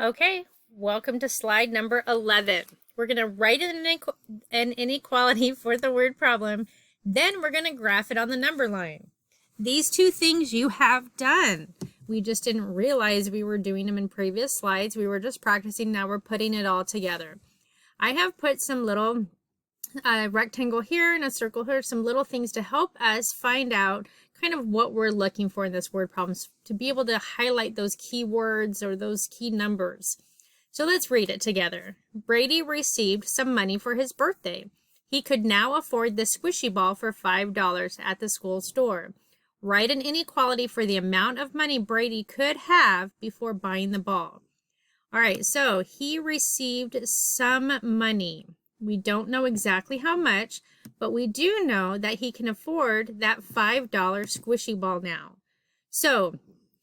Okay, welcome to slide number 11. We're going to write an inequality for the word problem, then we're going to graph it on the number line. These two things you have done. We just didn't realize we were doing them in previous slides. We were just practicing, now we're putting it all together. I have put some little rectangle here and a circle here, some little things to help us find out kind of what we're looking for in this word problems, to be able to highlight those key words or those key numbers. So let's read it together. Brady received some money for his birthday. He could now afford the squishy ball for $5 at the school store. Write an inequality for the amount of money Brady could have before buying the ball. All right, so he received some money. We don't know exactly how much, but we do know that he can afford that $5 squishy ball now. So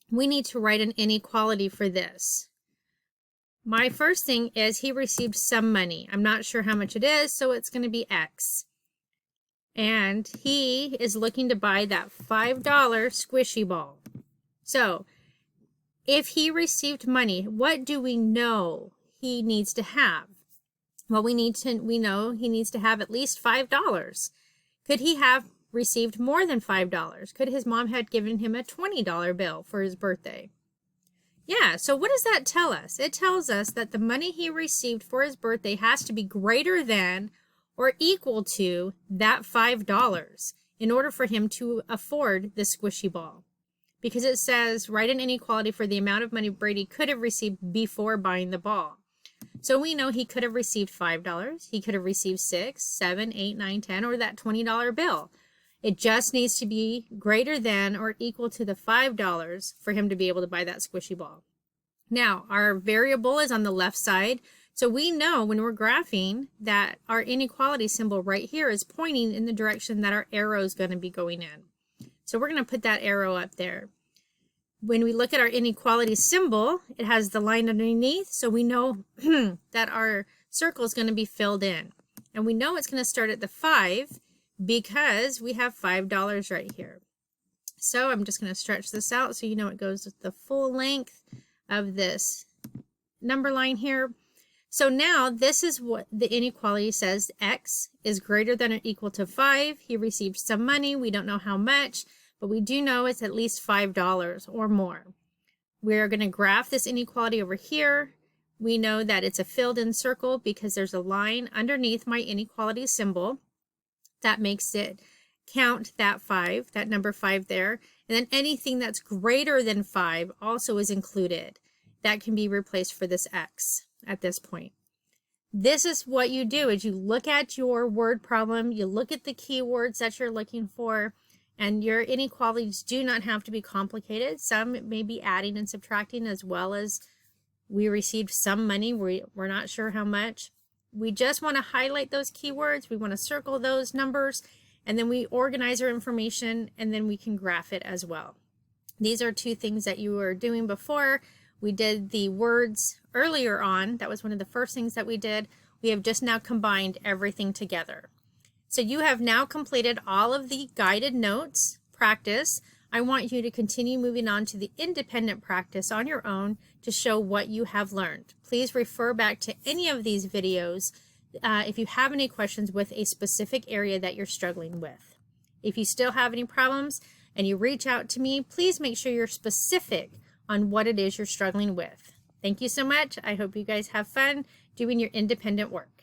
we need to write an inequality for this. My first thing is he received some money. I'm not sure how much it is, so it's going to be X. And he is looking to buy that $5 squishy ball. So if he received money, what do we know he needs to have? Well, we know he needs to have at least $5. Could he have received more than $5? Could his mom have given him a $20 bill for his birthday? Yeah, so what does that tell us? It tells us that the money he received for his birthday has to be greater than or equal to that $5 in order for him to afford the squishy ball. Because it says, write an inequality for the amount of money Brady could have received before buying the ball. So we know he could have received $5. He could have received $6, $7, $8, $9, $10, or that $20 bill. It just needs to be greater than or equal to the $5 for him to be able to buy that squishy ball. Now, our variable is on the left side. So we know when we're graphing that our inequality symbol right here is pointing in the direction that our arrow is going to be going in. So we're going to put that arrow up there. When we look at our inequality symbol, it has the line underneath, so we know that our circle is going to be filled in. And we know it's going to start at the 5 because we have $5 right here. So I'm just going to stretch this out so you know it goes the full length of this number line here. So now this is what the inequality says. X is greater than or equal to 5. He received some money. We don't know how much, but we do know it's at least $5 or more. We're going to graph this inequality over here. We know that it's a filled in circle because there's a line underneath my inequality symbol that makes it count that 5, that number 5 there. And then anything that's greater than 5 also is included. That can be replaced for this X at this point. This is what you do is you look at your word problem, you look at the keywords that you're looking for, and your inequalities do not have to be complicated. Some may be adding and subtracting, as well as we received some money. We're not sure how much. We just want to highlight those keywords. We want to circle those numbers, and then we organize our information, and then we can graph it as well. These are two things that you were doing before. We did the words earlier on. That was one of the first things that we did. We have just now combined everything together. So you have now completed all of the guided notes practice. I want you to continue moving on to the independent practice on your own to show what you have learned. Please refer back to any of these videos if you have any questions with a specific area that you're struggling with. If you still have any problems and you reach out to me, please make sure you're specific on what it is you're struggling with. Thank you so much. I hope you guys have fun doing your independent work.